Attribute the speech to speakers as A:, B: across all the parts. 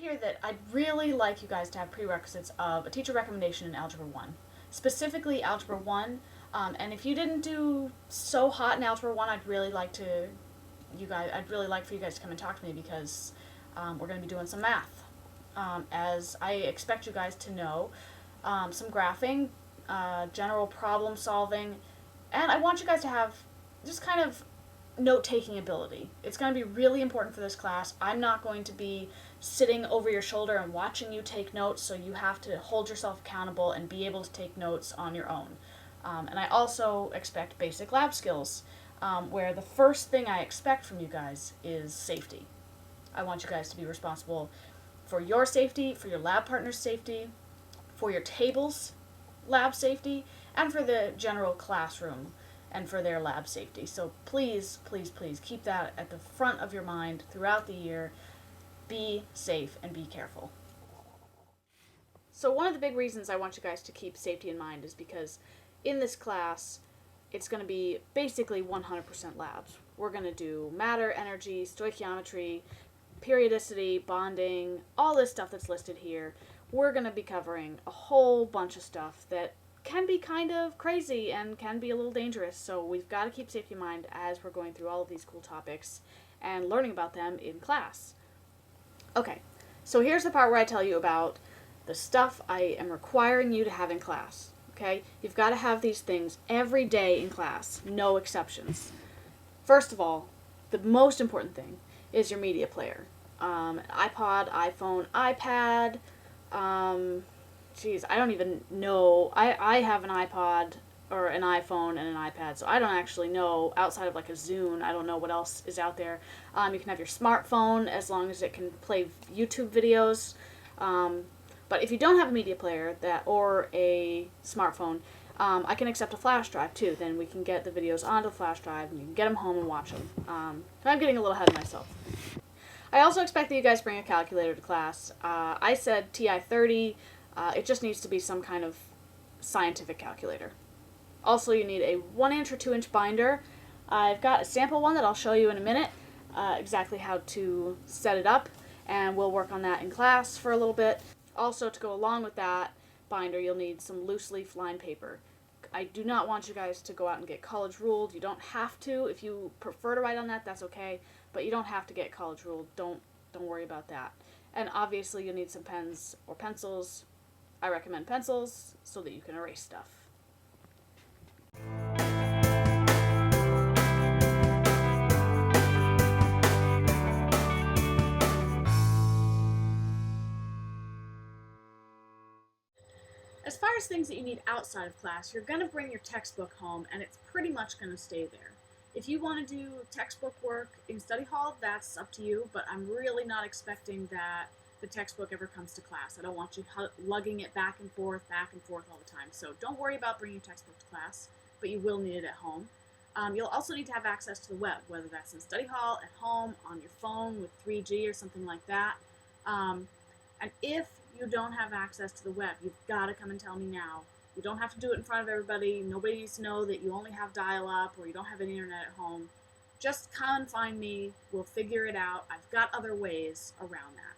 A: here that I'd really like you guys to have prerequisites of a teacher recommendation in Algebra 1. Specifically Algebra 1, and if you didn't do so hot in Algebra 1, I'd really like for you guys to come and talk to me because we're going to be doing some math. As I expect you guys to know some graphing, general problem solving, and I want you guys to have just kind of note-taking ability. It's going to be really important for this class. I'm not going to be sitting over your shoulder and watching you take notes, so you have to hold yourself accountable and be able to take notes on your own. And I also expect basic lab skills, where the first thing I expect from you guys is safety. I want you guys to be responsible for your safety, for your lab partner's safety, for your table's lab safety, and for the general classroom and for their lab safety. So please, please, please keep that at the front of your mind throughout the year. Be safe and be careful. So one of the big reasons I want you guys to keep safety in mind is because in this class, it's going to be basically 100% labs. We're going to do matter, energy, stoichiometry, periodicity, bonding, all this stuff that's listed here. We're going to be covering a whole bunch of stuff that can be kind of crazy and can be a little dangerous, so we've got to keep safety in mind as we're going through all of these cool topics and learning about them in class. Okay, so here's the part where I tell you about the stuff I am requiring you to have in class. Okay, you've got to have these things every day in class, no exceptions. First of all, the most important thing is your media player. iPod, iPhone, iPad, I don't even know. I have an iPod or an iPhone and an iPad, so I don't actually know, outside of like a Zune, I don't know what else is out there. You can have your smartphone as long as it can play YouTube videos. But if you don't have a media player or a smartphone, I can accept a flash drive too. Then we can get the videos onto the flash drive and you can get them home and watch them. So I'm getting a little ahead of myself. I also expect that you guys bring a calculator to class. I said TI 30. It just needs to be some kind of scientific calculator. Also, you need a 1-inch or 2-inch binder. I've got a sample one that I'll show you in a minute, exactly how to set it up, and we'll work on that in class for a little bit. Also, to go along with that binder, you'll need some loose leaf lined paper. I do not want you guys to go out and get college ruled. You don't have to. If you prefer to write on that, that's okay, but you don't have to get college ruled. Don't worry about that. And obviously, you'll need some pens or pencils. I recommend pencils so that you can erase stuff. As far as things that you need outside of class, you're going to bring your textbook home, and it's pretty much going to stay there. If you want to do textbook work in study hall, that's up to you, but I'm really not expecting that the textbook ever comes to class. I don't want you lugging it back and forth all the time. So don't worry about bringing your textbook to class, but you will need it at home. You'll also need to have access to the web, whether that's in study hall, at home, on your phone with 3G or something like that. And if you don't have access to the web, you've got to come and tell me now. You don't have to do it in front of everybody. Nobody needs to know that you only have dial-up or you don't have an internet at home. Just come and find me. We'll figure it out. I've got other ways around that.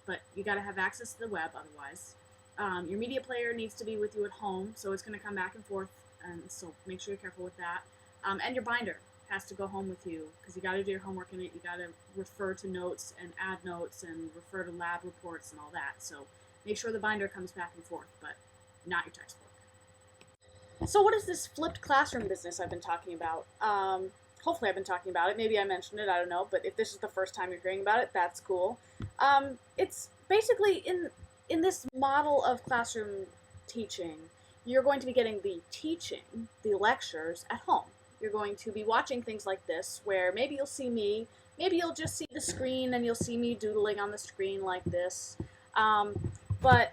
A: But you got to have access to the web otherwise. Your media player needs to be with you at home, so it's going to come back and forth, and so make sure you're careful with that. And your binder has to go home with you because you got to do your homework in it. You got to refer to notes and add notes and refer to lab reports and all that. So make sure the binder comes back and forth, but not your textbook. So what is this flipped classroom business I've been talking about? Hopefully I've been talking about it. Maybe I mentioned it, I don't know. But if this is the first time you're hearing about it, that's cool. It's basically in this model of classroom teaching, you're going to be getting the teaching, the lectures, at home. You're going to be watching things like this, where maybe you'll see me, maybe you'll just see the screen and you'll see me doodling on the screen like this. But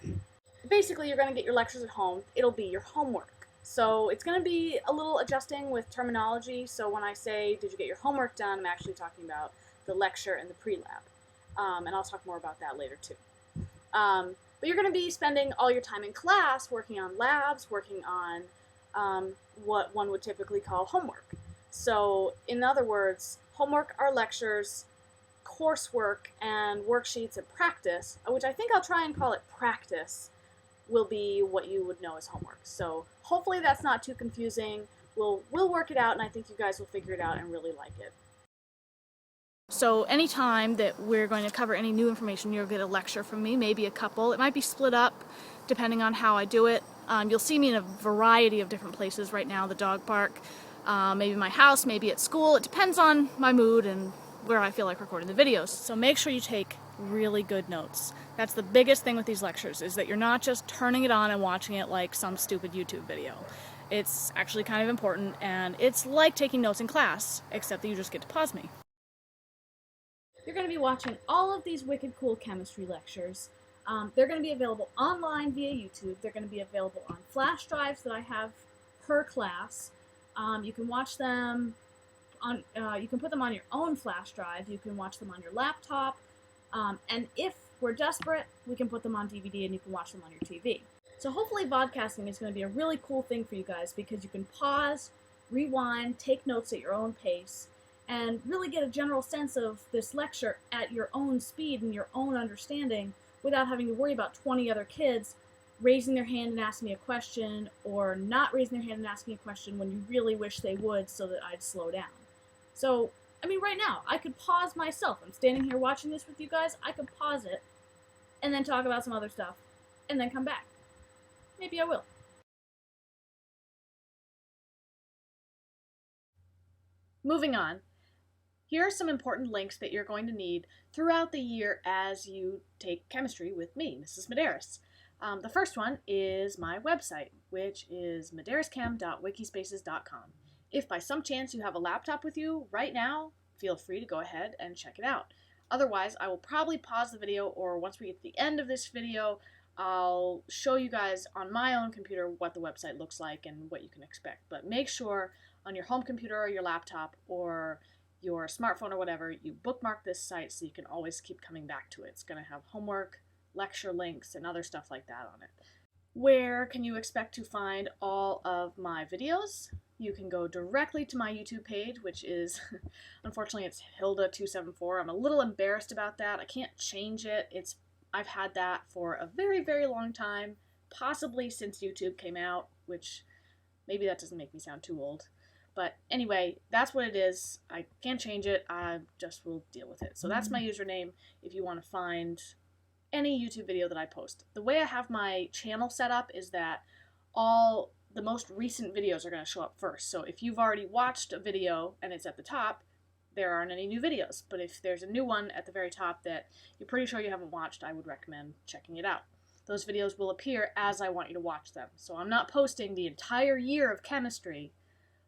A: basically you're going to get your lectures at home. It'll be your homework. So it's going to be a little adjusting with terminology. So when I say, did you get your homework done, I'm actually talking about the lecture and the pre-lab. And I'll talk more about that later too. But you're going to be spending all your time in class working on labs, working on what one would typically call homework. So in other words, homework are lectures, coursework and worksheets and practice, which I think I'll try and call it practice, will be what you would know as homework. So hopefully that's not too confusing. We'll work it out, and I think you guys will figure it out and really like it. So anytime that we're going to cover any new information, you'll get a lecture from me, maybe a couple. It might be split up depending on how I do it. You'll see me in a variety of different places right now, the dog park, maybe my house, maybe at school. It depends on my mood and where I feel like recording the videos. So make sure you take really good notes. That's the biggest thing with these lectures, is that you're not just turning it on and watching it like some stupid YouTube video. It's actually kind of important, and it's like taking notes in class, except that you just get to pause me. You're going to be watching all of these wicked cool chemistry lectures. They're going to be available online via YouTube. They're going to be available on flash drives that I have per class. You can watch them on, you can put them on your own flash drive. You can watch them on your laptop. And if we're desperate, we can put them on DVD and you can watch them on your TV. So hopefully vodcasting is going to be a really cool thing for you guys, because you can pause, rewind, take notes at your own pace, and really get a general sense of this lecture at your own speed and your own understanding without having to worry about 20 other kids raising their hand and asking me a question, or not raising their hand and asking a question when you really wish they would so that I'd slow down. So, I mean, right now, I could pause myself. I'm standing here watching this with you guys. I could pause it and then talk about some other stuff and then come back. Maybe I will. Moving on. Here are some important links that you're going to need throughout the year as you take chemistry with me, Mrs. Medeiros. The first one is my website, which is medeiroschem.wikispaces.com. If by some chance you have a laptop with you right now, feel free to go ahead and check it out. Otherwise, I will probably pause the video, or once we get to the end of this video, I'll show you guys on my own computer what the website looks like and what you can expect. But make sure on your home computer or your laptop or your smartphone or whatever, you bookmark this site so you can always keep coming back to it. It's going to have homework, lecture links, and other stuff like that on it. Where can you expect to find all of my videos? You can go directly to my YouTube page, which is, unfortunately, it's Hilda274. I'm a little embarrassed about that. I can't change it. I've had that for a very, very long time, possibly since YouTube came out, which maybe that doesn't make me sound too old. But anyway, that's what it is. I can't change it. I just will deal with it. So that's my username if you want to find any YouTube video that I post. The way I have my channel set up is that all the most recent videos are going to show up first. So if you've already watched a video and it's at the top, there aren't any new videos. But if there's a new one at the very top that you're pretty sure you haven't watched, I would recommend checking it out. Those videos will appear as I want you to watch them. So I'm not posting the entire year of chemistry.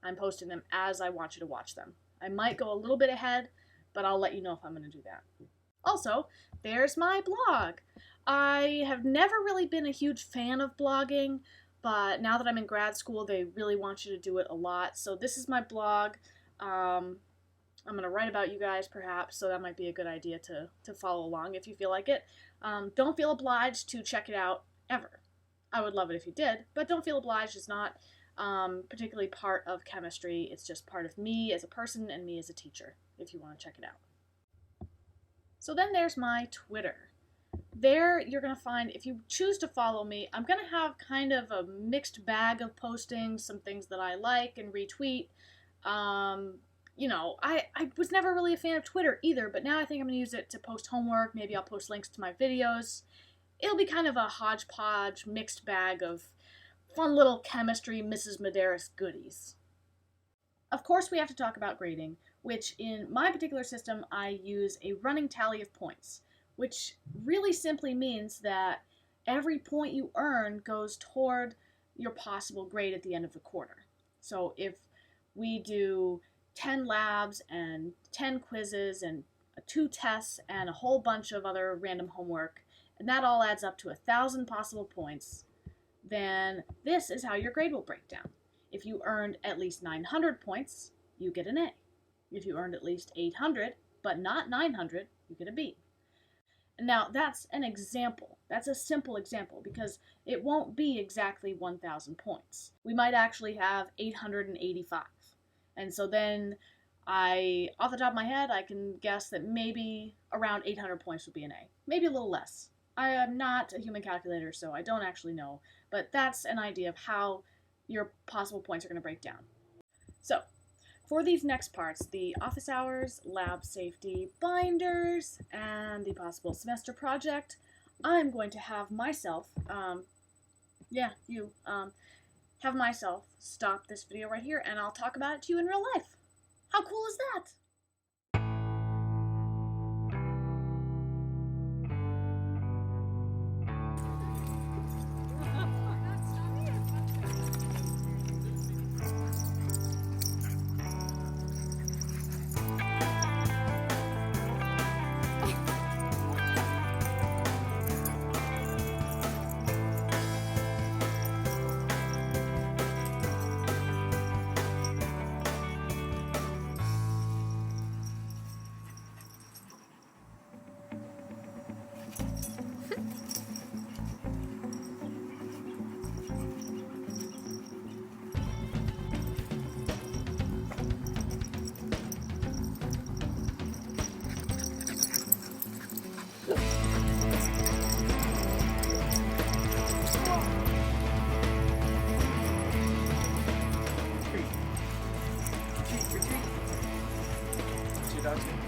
A: I'm posting them as I want you to watch them. I might go a little bit ahead, but I'll let you know if I'm going to do that. Also, there's my blog. I have never really been a huge fan of blogging, but now that I'm in grad school, they really want you to do it a lot. So this is my blog. I'm going to write about you guys, perhaps, so that might be a good idea to follow along if you feel like it. Don't feel obliged to check it out, ever. I would love it if you did, but don't feel obliged. It's not particularly part of chemistry. It's just part of me as a person and me as a teacher, if you want to check it out. So then there's my Twitter. There you're going to find, if you choose to follow me, I'm going to have kind of a mixed bag of postings, some things that I like and retweet. You know, I was never really a fan of Twitter either, but now I think I'm going to use it to post homework. Maybe I'll post links to my videos. It'll be kind of a hodgepodge, mixed bag of fun little chemistry Mrs. Medeiros goodies. Of course, we have to talk about grading, which in my particular system, I use a running tally of points, which really simply means that every point you earn goes toward your possible grade at the end of the quarter. So if we do 10 labs and 10 quizzes and 2 tests and a whole bunch of other random homework, and that all adds up to 1,000 possible points, then this is how your grade will break down. If you earned at least 900 points, you get an A. If you earned at least 800, but not 900, you get a B. Now, that's an example. That's a simple example because it won't be exactly 1,000 points. We might actually have 885. And so then Off the top of my head, I can guess that maybe around 800 points would be an A. Maybe a little less. I am not a human calculator, so I don't actually know, but that's an idea of how your possible points are going to break down. So, for these next parts, the office hours, lab safety, binders, and the possible semester project, I'm going to have myself, have myself stop this video right here, and I'll talk about it to you in real life. How cool is that?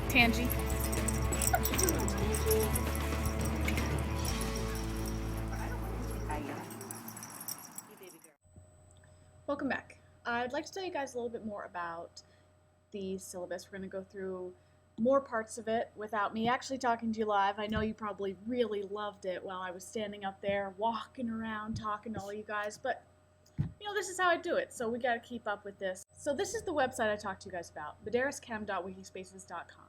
A: Tangy. What you doing, Tangy? Welcome back. I'd like to tell you guys a little bit more about the syllabus. We're going to go through more parts of it without me actually talking to you live. I know you probably really loved it while I was standing up there walking around talking to all you guys, but this is how I do it, so we got to keep up with this. So this is the website I talked to you guys about, baderischem.wikispaces.com.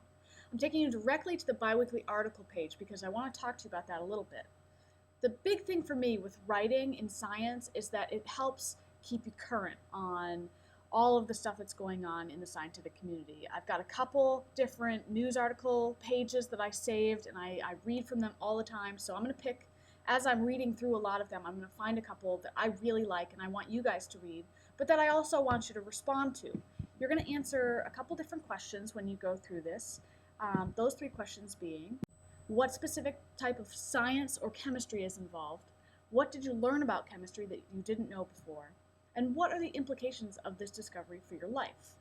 A: I'm taking you directly to the biweekly article page because I want to talk to you about that a little bit. The big thing for me with writing in science is that it helps keep you current on all of the stuff that's going on in the scientific community. I've got a couple different news article pages that I saved, and I read from them all the time, so I'm going to pick, as I'm reading through a lot of them, I'm going to find a couple that I really like and I want you guys to read, but that I also want you to respond to. You're going to answer a couple different questions when you go through this. Those three questions being, what specific type of science or chemistry is involved? What did you learn about chemistry that you didn't know before? And what are the implications of this discovery for your life?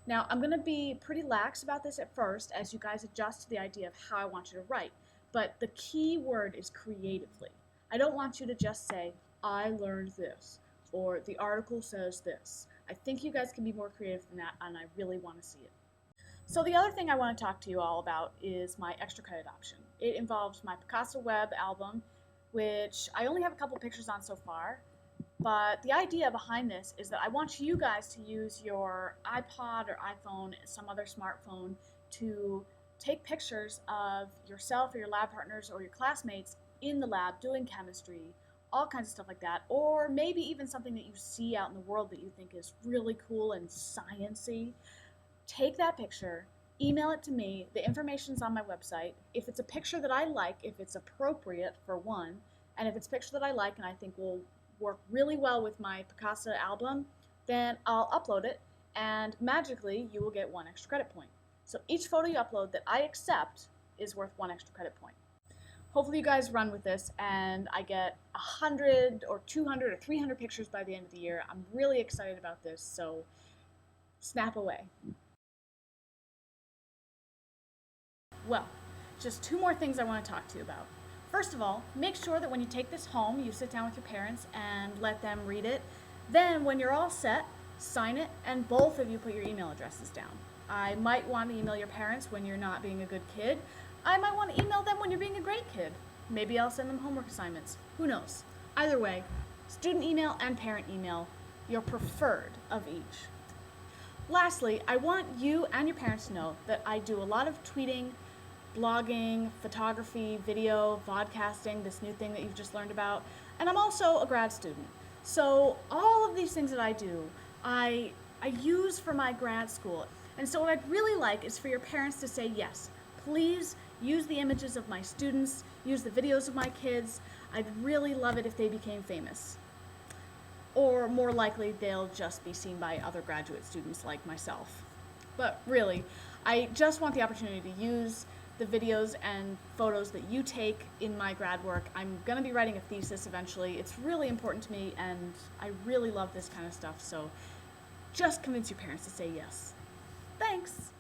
A: Now, I'm going to be pretty lax about this at first as you guys adjust to the idea of how I want you to write. But the key word is creatively. I don't want you to just say, I learned this, or the article says this. I think you guys can be more creative than that, and I really want to see it. So the other thing I want to talk to you all about is my extra credit option. It involves my Picasso Web album, which I only have a couple pictures on so far, but the idea behind this is that I want you guys to use your iPod or iPhone, some other smartphone, to take pictures of yourself or your lab partners or your classmates in the lab doing chemistry, all kinds of stuff like that, or maybe even something that you see out in the world that you think is really cool and science-y. Take that picture, email it to me. The information's on my website. If it's a picture that I like, if it's appropriate for one, and if it's a picture that I like and I think will work really well with my Picasso album, then I'll upload it, and magically you will get 1 extra credit point. So each photo you upload that I accept is worth 1 extra credit point. Hopefully you guys run with this and I get 100 or 200 or 300 pictures by the end of the year. I'm really excited about this, so snap away. Well, just 2 more things I want to talk to you about. First of all, make sure that when you take this home, you sit down with your parents and let them read it. Then when you're all set, sign it, and both of you put your email addresses down. I might want to email your parents when you're not being a good kid. I might want to email them when you're being a great kid. Maybe I'll send them homework assignments. Who knows? Either way, student email and parent email, your preferred of each. Lastly, I want you and your parents to know that I do a lot of tweeting, blogging, photography, video, vodcasting, this new thing that you've just learned about, and I'm also a grad student. So all of these things that I do, I use for my grad school. And so what I'd really like is for your parents to say yes. Please use the images of my students, use the videos of my kids. I'd really love it if they became famous. Or more likely, they'll just be seen by other graduate students like myself. But really, I just want the opportunity to use the videos and photos that you take in my grad work. I'm going to be writing a thesis eventually. It's really important to me, and I really love this kind of stuff, so just convince your parents to say yes. Thanks!